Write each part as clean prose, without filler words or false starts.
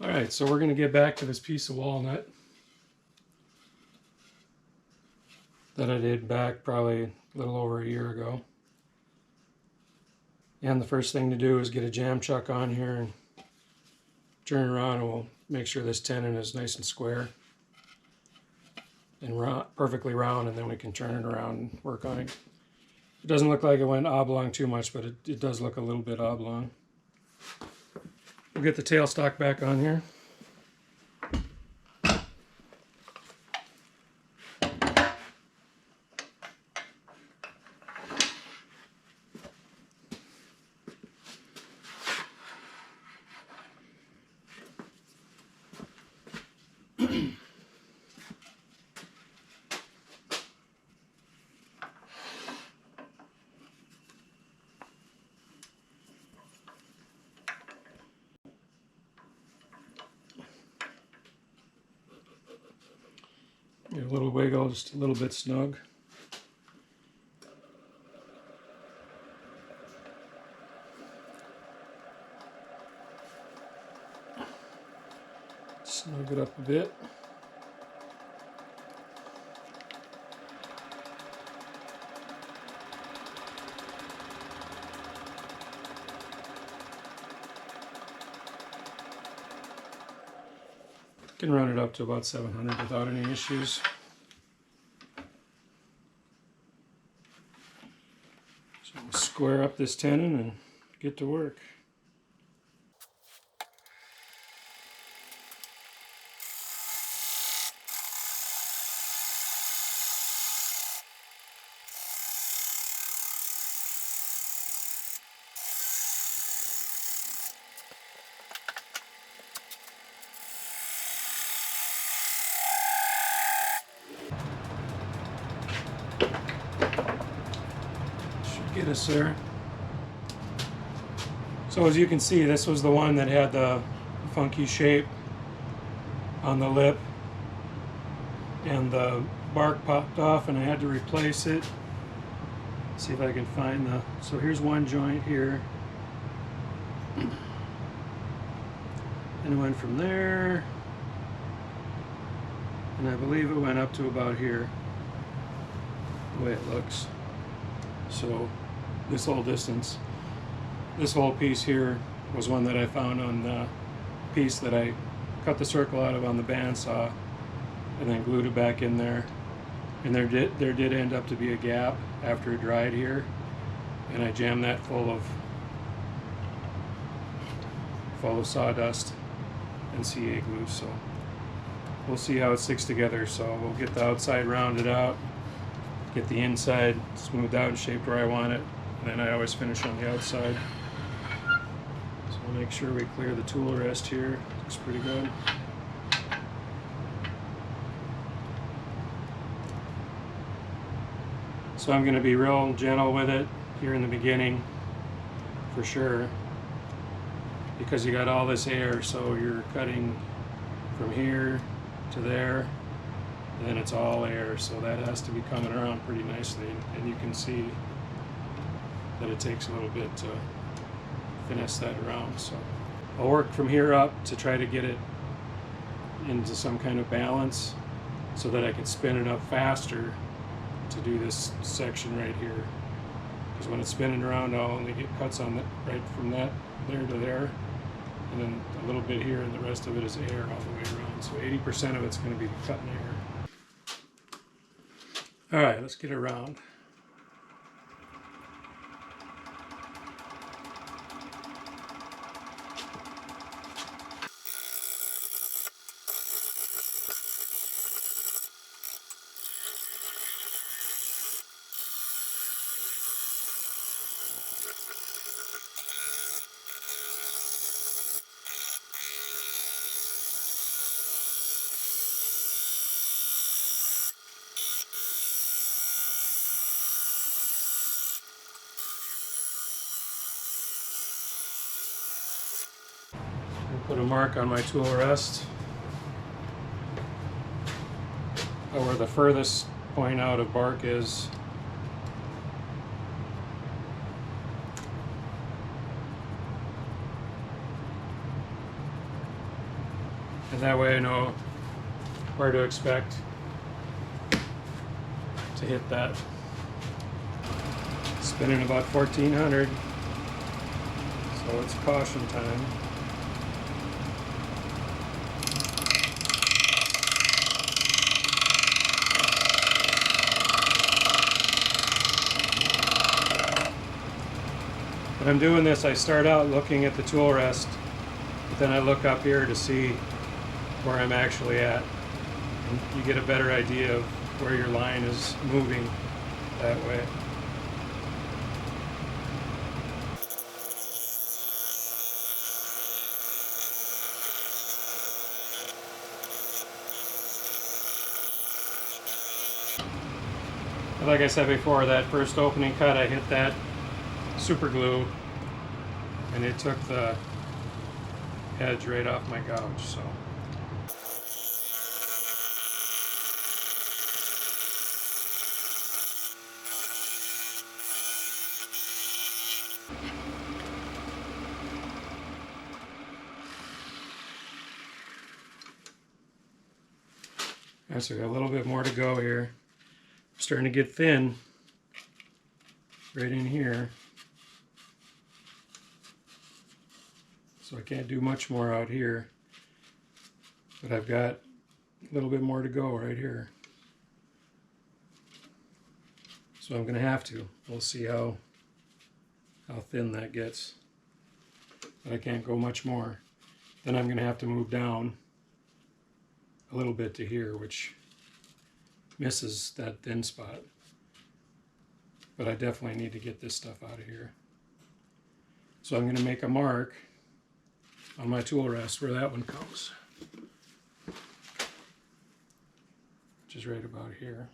Alright, so we're going to get back to this piece of walnut that I did back probably a little over a year ago. And the first thing to do is get a jam chuck on here and turn it around, and we'll make sure this tenon is nice and square and round, perfectly round, and then we can turn it around and work on it. It doesn't look like it went oblong too much, but it does look a little bit oblong. We'll get the tailstock back on here. Give it a little wiggle, just a little bit snug. Snug it up a bit. Can run it up to about 700 without any issues. So we'll square up this tenon and get to work. Get us there. So as you can see, this was the one that had the funky shape on the lip, and the bark popped off and I had to replace it. Let's see if I can find the, so here's one joint here, and it went from there, and I believe it went up to about here, the way it looks. So this whole distance, this whole piece here was one that I found on the piece that I cut the circle out of on the bandsaw and then glued it back in there. And there did end up to be a gap after it dried here, and I jammed that full of sawdust and CA glue. So we'll see how it sticks together. So we'll get the outside rounded out, get the inside smoothed out and shaped where I want it, and then I always finish on the outside. So we'll make sure we clear the tool rest here. Looks pretty good. So I'm going to be real gentle with it here in the beginning, for sure, because you got all this air, so you're cutting from here to there, and then it's all air, so that has to be coming around pretty nicely, and you can see that it takes a little bit to finesse that around. So I'll work from here up to try to get it into some kind of balance so that I can spin it up faster to do this section right here, because when it's spinning around I'll only get cuts on it right from that there to there, and then a little bit here, and the rest of it is air all the way around. So 80% of it's going to be cutting air. Alright, let's get it around. Put a mark on my tool rest where the furthest point out of bark is. And that way I know where to expect to hit that. Spinning about 1400, so it's caution time. When I'm doing this, I start out looking at the tool rest, but then I look up here to see where I'm actually at. And you get a better idea of where your line is moving that way. Like I said before, that first opening cut, I hit that super glue and it took the edge right off my gouge. So so we got a little bit more to go here. I'm starting to get thin right in here, so I can't do much more out here, but I've got a little bit more to go right here, so I'm going to have to. We'll see how thin that gets, but I can't go much more. Then I'm going to have to move down a little bit to here, which misses that thin spot, but I definitely need to get this stuff out of here. So I'm going to make a mark on my tool rest where that one comes, which is right about here.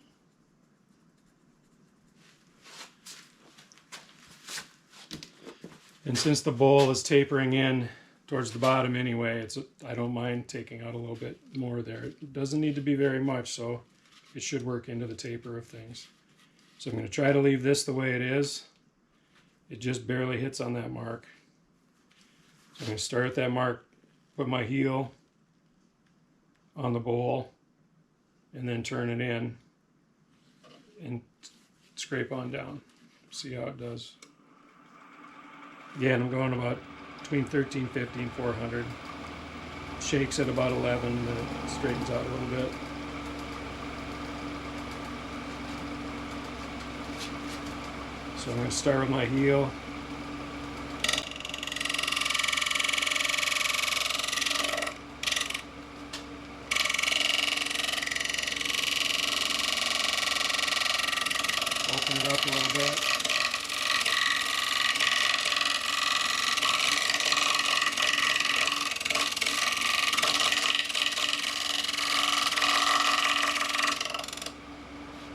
And since the bowl is tapering in towards the bottom anyway, I don't mind taking out a little bit more there. It doesn't need to be very much, so it should work into the taper of things. So I'm going to try to leave this the way it is. It just barely hits on that mark. So I'm going to start at that mark, put my heel on the bowl, and then turn it in and scrape on down. See how it does. Again, I'm going about between 1350 and 400. Shakes at about 11, then it straightens out a little bit. So I'm going to start with my heel. Open it up a little bit.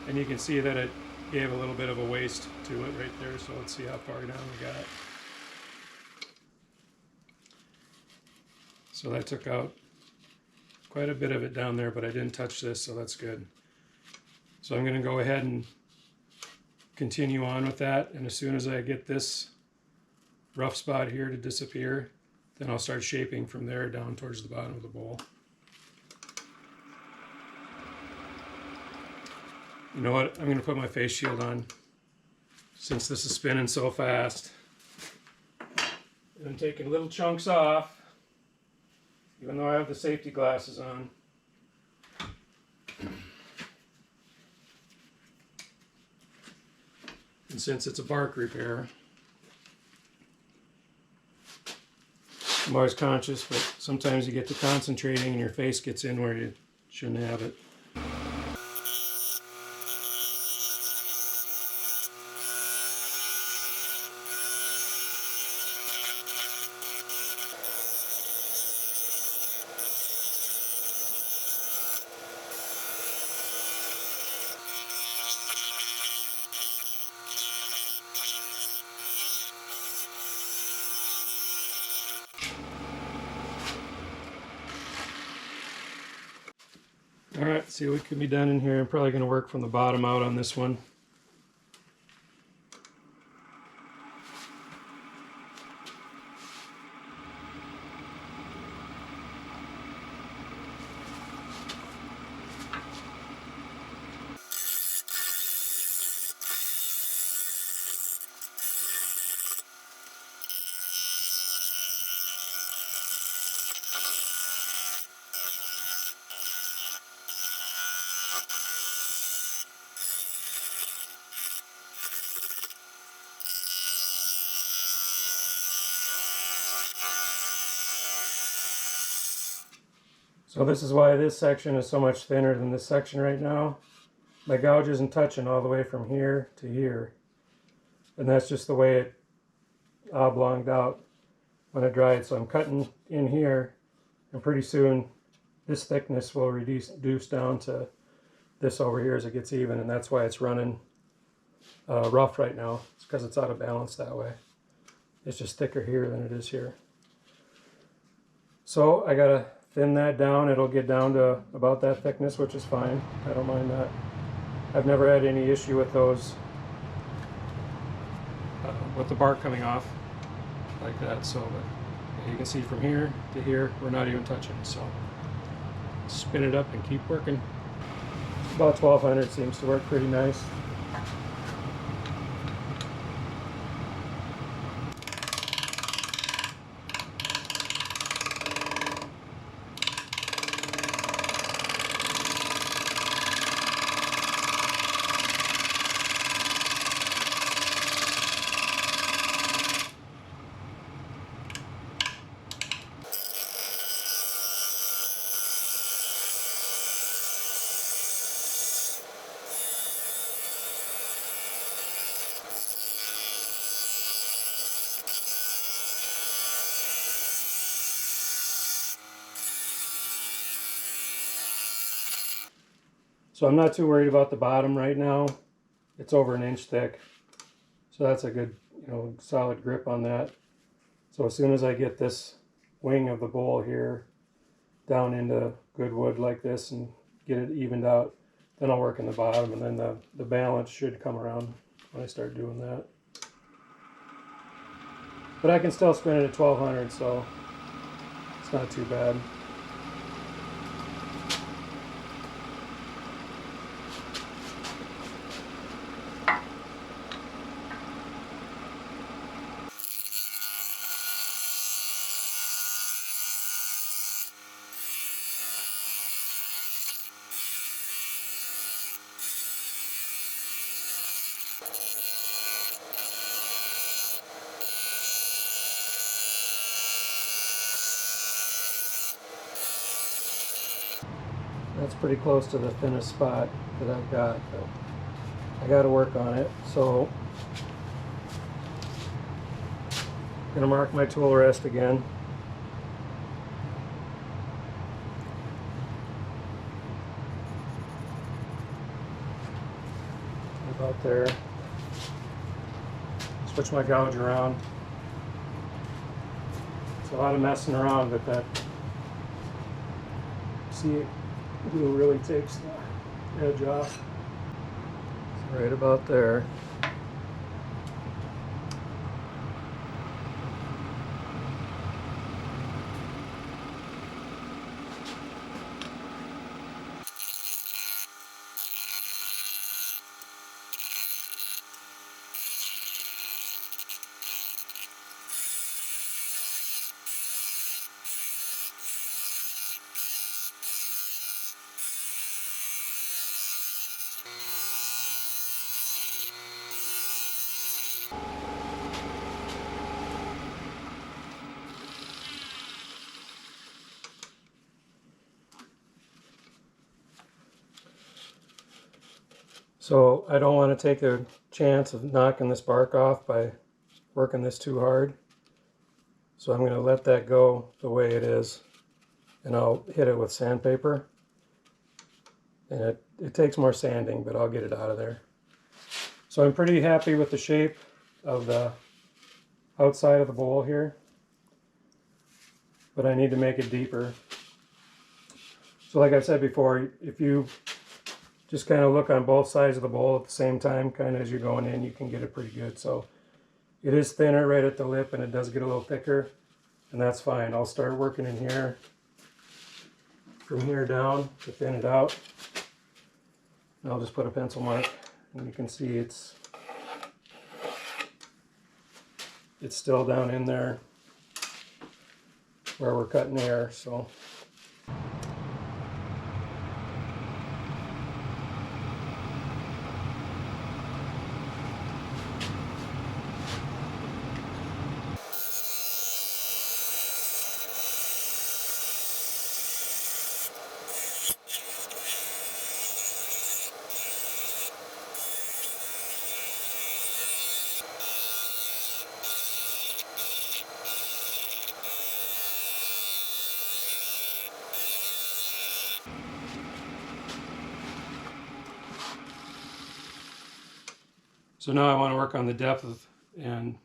And you can see that it gave a little bit of a waist to it right there, so let's see how far down we got. So that took out quite a bit of it down there, but I didn't touch this, so that's good. So I'm going to go ahead and continue on with that, and as soon as I get this rough spot here to disappear, then I'll start shaping from there down towards the bottom of the bowl. You know what, I'm going to put my face shield on since this is spinning so fast. And I'm taking little chunks off, even though I have the safety glasses on. And since it's a bark repair, I'm always conscious, but sometimes you get to concentrating and your face gets in where you shouldn't have it. Alright, see what can be done in here. I'm probably going to work from the bottom out on this one. So this is why this section is so much thinner than this section right now. My gouge isn't touching all the way from here to here. And that's just the way it oblonged out when it dried. So I'm cutting in here, and pretty soon this thickness will reduce down to this over here as it gets even, and that's why it's running rough right now. It's because it's out of balance that way. It's just thicker here than it is here. So I gotta thin that down. It'll get down to about that thickness, which is fine. I don't mind that. I've never had any issue with those, with the bark coming off like that. So but you can see from here to here, we're not even touching. So spin it up and keep working. About 1200 seems to work pretty nice. So I'm not too worried about the bottom right now. It's over an inch thick. So that's a good, solid grip on that. So as soon as I get this wing of the bowl here down into good wood like this and get it evened out, then I'll work in the bottom, and then the balance should come around when I start doing that. But I can still spin it at 1200, so it's not too bad. That's pretty close to the thinnest spot that I've got, but I got to work on it. So I'm going to mark my tool rest again. About there. Switch my gouge around. It's a lot of messing around with that. See, glue really takes the edge off. It's right about there. So I don't want to take a chance of knocking this bark off by working this too hard. So I'm going to let that go the way it is, and I'll hit it with sandpaper. And it takes more sanding, but I'll get it out of there. So I'm pretty happy with the shape of the outside of the bowl here, but I need to make it deeper. So like I said before, if you just kind of look on both sides of the bowl at the same time, kind of as you're going in, you can get it pretty good. So it is thinner right at the lip, and it does get a little thicker, and that's fine. I'll start working in here, from here down to thin it out. And I'll just put a pencil mark, and you can see it's still down in there where we're cutting air. So So now I want to work on the depth, and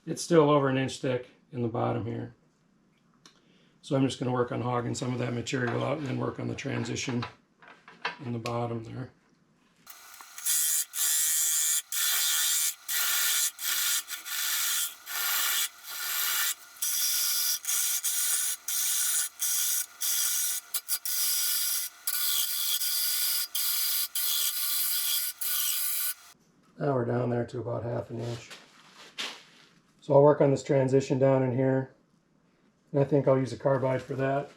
it's still over 1 inch thick in the bottom here. So I'm just going to work on hogging some of that material out and then work on the transition in the bottom there. Now we're down there to about 1/2 inch. So I'll work on this transition down in here. And I think I'll use a carbide for that.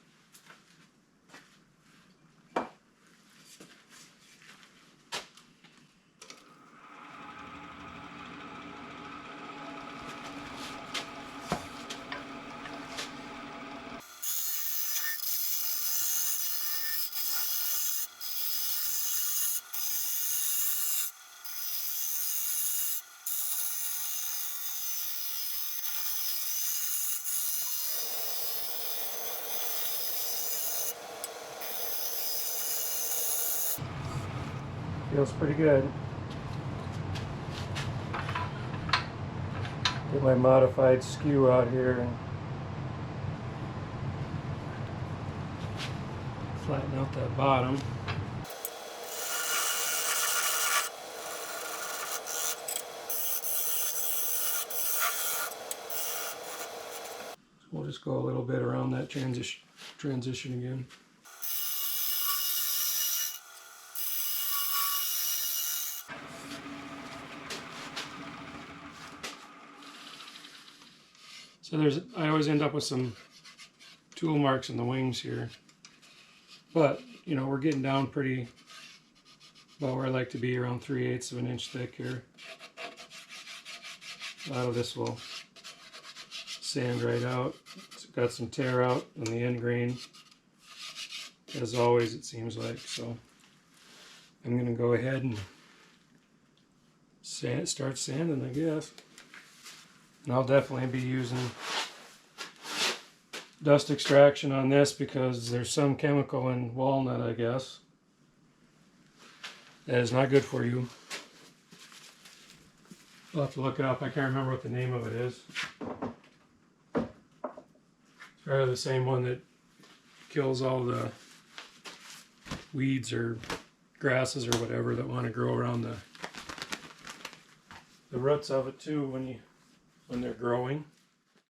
Feels pretty good. Get my modified skew out here and flatten out that bottom. So we'll just go a little bit around that transition again. So I always end up with some tool marks in the wings here. But, you know, we're getting down pretty about where I like to be, around 3/8 of an inch thick here. A lot of this will sand right out. It's got some tear out on the end grain, as always it seems like. So I'm going to go ahead and start sanding, I guess. And I'll definitely be using dust extraction on this because there's some chemical in walnut, I guess, that is not good for you. I'll have to look it up. I can't remember what the name of it is. It's probably the same one that kills all the weeds or grasses or whatever that want to grow around the roots of it too when they're growing.